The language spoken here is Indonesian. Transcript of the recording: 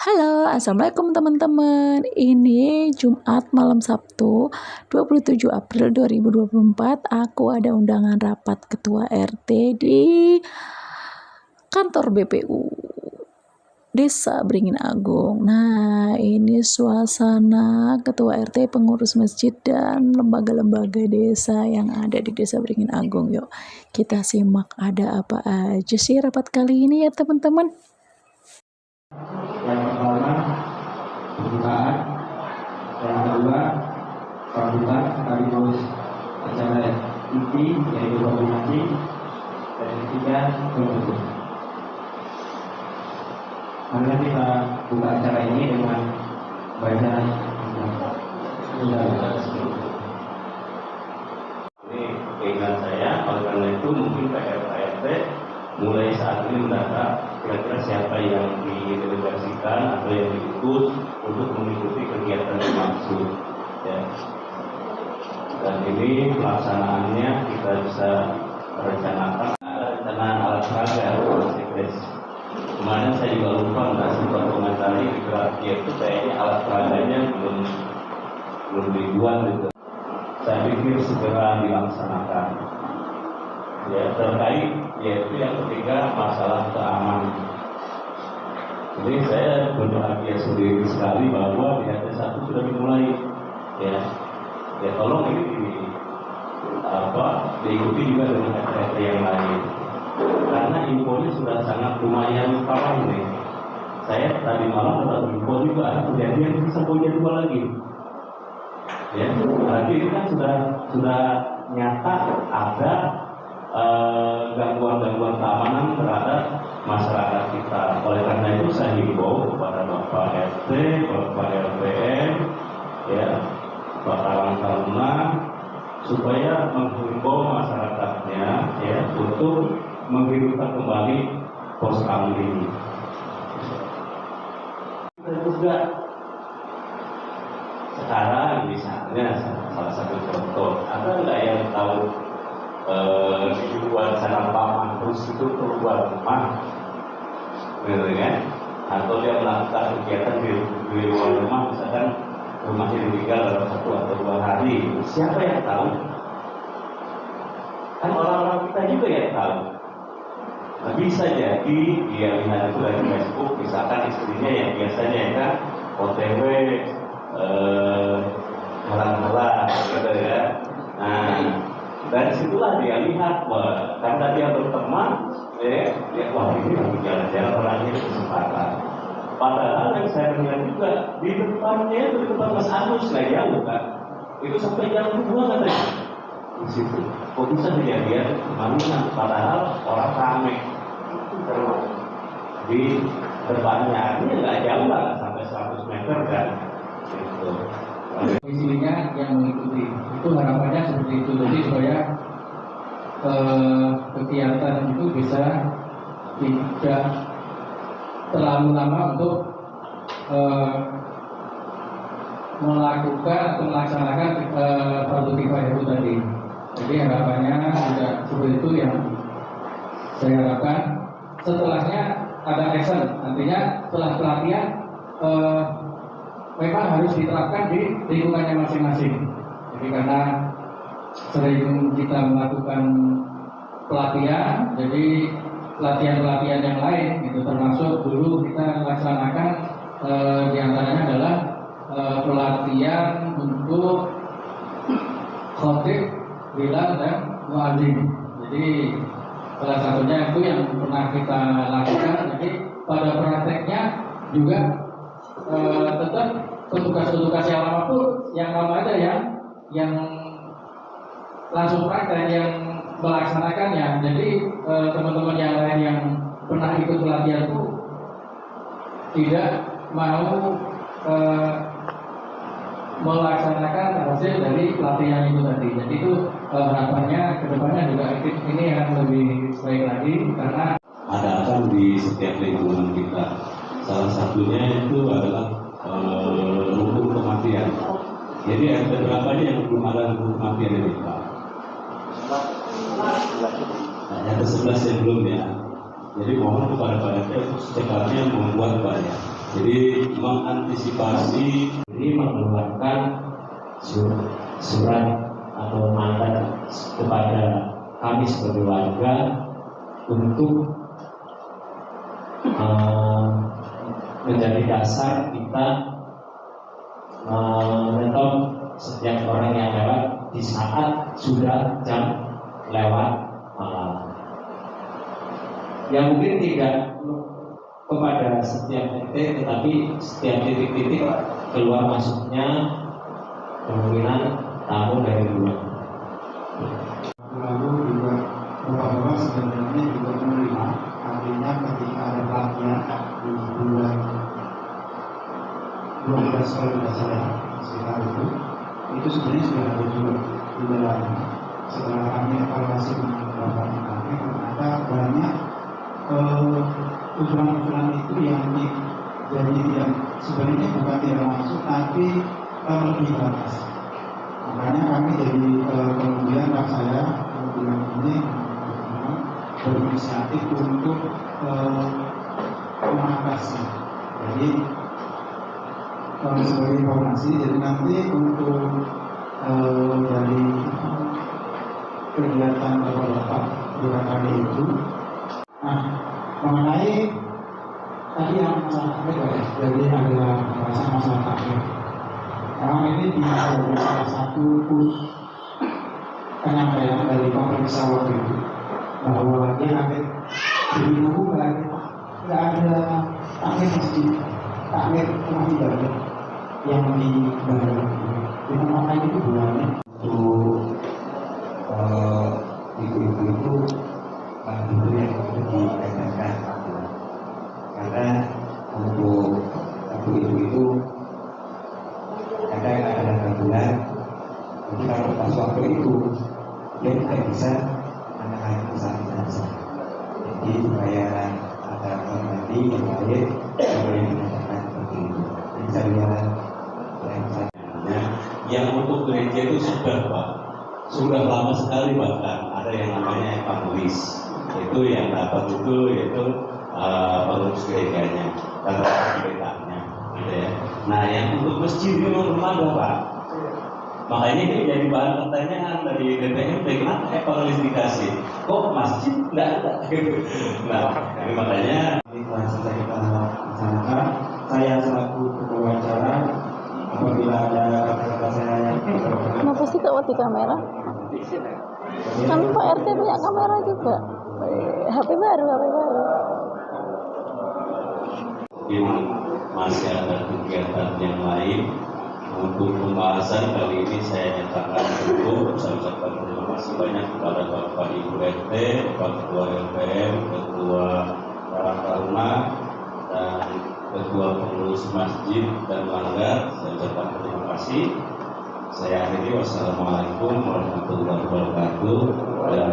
Halo, assalamualaikum teman-teman. Ini Jumat malam Sabtu 27 April 2024. Aku ada undangan rapat ketua RT di kantor BPU Desa Beringin Agung. Nah, ini suasana ketua RT, pengurus masjid, dan lembaga-lembaga desa yang ada di Desa Beringin Agung. Yuk, kita simak ada apa aja sih rapat kali ini ya teman-teman. Yang pertama pembukaan, yang kedua sambutan sekaligus acara inti yaitu koordinasi, dan yang ketiga penutup. Mari kita buka acara ini dengan baca ini keinginan saya. Oleh karena itu mungkin PRT mulai saat ini mendata kira-kira siapa yang didelegasikan atau yang diutus untuk mengikuti kegiatan dimaksud, ya. Dan ini pelaksanaannya kita bisa rencanakan. Ada rencanaan alat peraga sekdes. Kemarin saya juga lupa nggak sempat komentari di grafik itu, kayaknya alat peraganya belum dibuat gitu. Saya pikir segera dilaksanakan. Ya, terkait yaitu yang ketiga masalah keamanan. Jadi saya berbahagia sendiri sekali bahwa di RT 1 sudah dimulai, ya tolong ini diikuti juga dengan RT yang lain, karena infonya sudah sangat lumayan parah ini. Saya tadi malam dapat info juga ada kejadian di Semboja 2 lagi, ya. Berarti ini kan sudah nyata ada gangguan-gangguan keamanan terhadap masyarakat kita. Oleh karena itu saya himbau kepada Bapak RT, Bapak RPM, ya, Pak Karang Taruna, supaya menghimbau masyarakatnya, ya, untuk menghidupkan kembali pos kami ini. Dan juga sekarang misalnya salah satu contoh, ada nggak yang tahu dibuat sana paman terus itu keluar rumah, gitu kan? Atau dia melakukan kegiatan di luar rumah, misalkan rumahnya ditinggal dalam 1 atau 2 hari. Siapa yang tahu? Kan orang-orang kita juga yang tahu. Nah, bisa jadi dia lihat itu dari Facebook, misalkan istrinya yang biasanya ya kan OTW jalan-jalan, gitu ya. Nah, dari situlah dia lihat, karena dia berteman, wah ini lagi jalan-jalan orangnya kesempatan. Padahal yang saya lihat juga di depannya itu, di depan Mas Agus nggak jauh kan, itu sampai jam 2 katanya di situ. Kok bisa kejadian kemarin? Padahal orang ramai di depannya, ini nggak jauh lah, sampai 100 meter kan. Gitu. Isinya yang mengikuti itu harapannya seperti itu, jadi supaya kegiatan itu bisa tidak terlalu lama untuk melakukan atau melaksanakan produktifah itu tadi. Jadi harapannya juga seperti itu yang saya harapkan. Setelahnya ada action, artinya setelah pelatihan memang harus diterapkan di lingkungannya masing-masing. Jadi karena sering kita melakukan pelatihan, jadi pelatihan-pelatihan yang lain gitu, termasuk dulu kita laksanakan diantaranya adalah pelatihan untuk khotib, bilal, dan muadzin. Jadi salah satunya itu yang pernah kita lakukan. Jadi pada prakteknya juga tetap petugas-petugas yang lama pun, yang lama ada yang langsung praktek, yang melaksanakannya. Jadi teman-teman yang lain yang pernah ikut pelatihan itu tidak mau melaksanakan hasil dari pelatihan itu tadi. Jadi itu harapannya kedepannya juga ini akan lebih baik lagi, karena ada akan di setiap lingkungan kita. Salah satunya itu adalah hukum kematian. Jadi ada berapa yang belum ada hukum kematian ini, Pak? Ada 11 yang belum, ya. Jadi mohon kepada Pak RT untuk secepatnya membuat banyak. Jadi mengantisipasi ini mengeluarkan surat atau mandat kepada kami sebagai warga untuk menjadi dasar kita menetap setiap orang yang lewat di saat sudah jam lewat malam. Ya mungkin tidak kepada setiap titik, tetapi setiap titik-titik keluar masuknya kemungkinan tamu dari luar. Lalu juga bapak-bapak sebenarnya juga menerima, artinya ketika ada pelatihan di bulan 12 kalau tidak salah sekitar itu sebenarnya sudah ada juga di dalamnya. Setelah kami evaluasi dengan beberapa kami, ternyata banyak usulan-usulan itu yang jadi tidak sebenarnya bukan tidak masuk tapi lebih batas. Makanya kami jadi kemudian saya bulan ini berinisiatif untuk mengatasi. Jadi sebagai informasi, jadi nanti untuk dari kegiatan bapak-bapak BKKD itu, nah mengenai tadi yang masalah akhir, jadi ada masalah akhir. Memang ini di salah satu penyampaian dari pemeriksa waktu itu bahwa dia akhir jadi hubungan nggak ada akhir masjid, akhir rumah ibadah yang di bandara. Dengan makanya itu bulannya untuk ibu-ibu itu dulu yang itu dikatakan karena untuk ibu-ibu itu kadang ada bulan, jadi kalau pas waktu itu dia tidak bisa anak-anak itu saja. Jadi supaya ada orang nanti yang lain yang boleh dikatakan seperti itu. Jadi saya yang untuk gereja itu sudah Pak, sudah lama sekali, bahkan ada yang namanya evangelis, itu yang dapat itu yaitu pengurus gerejanya dan pendetanya, gitu ya. Nah yang untuk masjid ini belum ada Pak, makanya ini jadi bahan pertanyaan dari DPRD, kenapa evangelis dikasih, kok masjid nggak ada gitu. Nah ini makanya ini telah selesai kita laksanakan. Saya selaku ketua acara, apabila ada kata-kata saya yang Kenapa sih kok mati kamera? Kan Pak RT punya kamera juga. HP baru. mungkin masih ada kegiatan yang lain. Untuk pembahasan kali ini saya nyatakan cukup. Saya ucapkan terima kasih banyak kepada Bapak Ibu RT, Bapak Ketua LPM, Ketua Karang Taruna, dan Ketua Pengurus Masjid dan Langgar. Saya ucapkan terima kasih. Saya akhiri, wassalamualaikum warahmatullahi wabarakatuh. Dan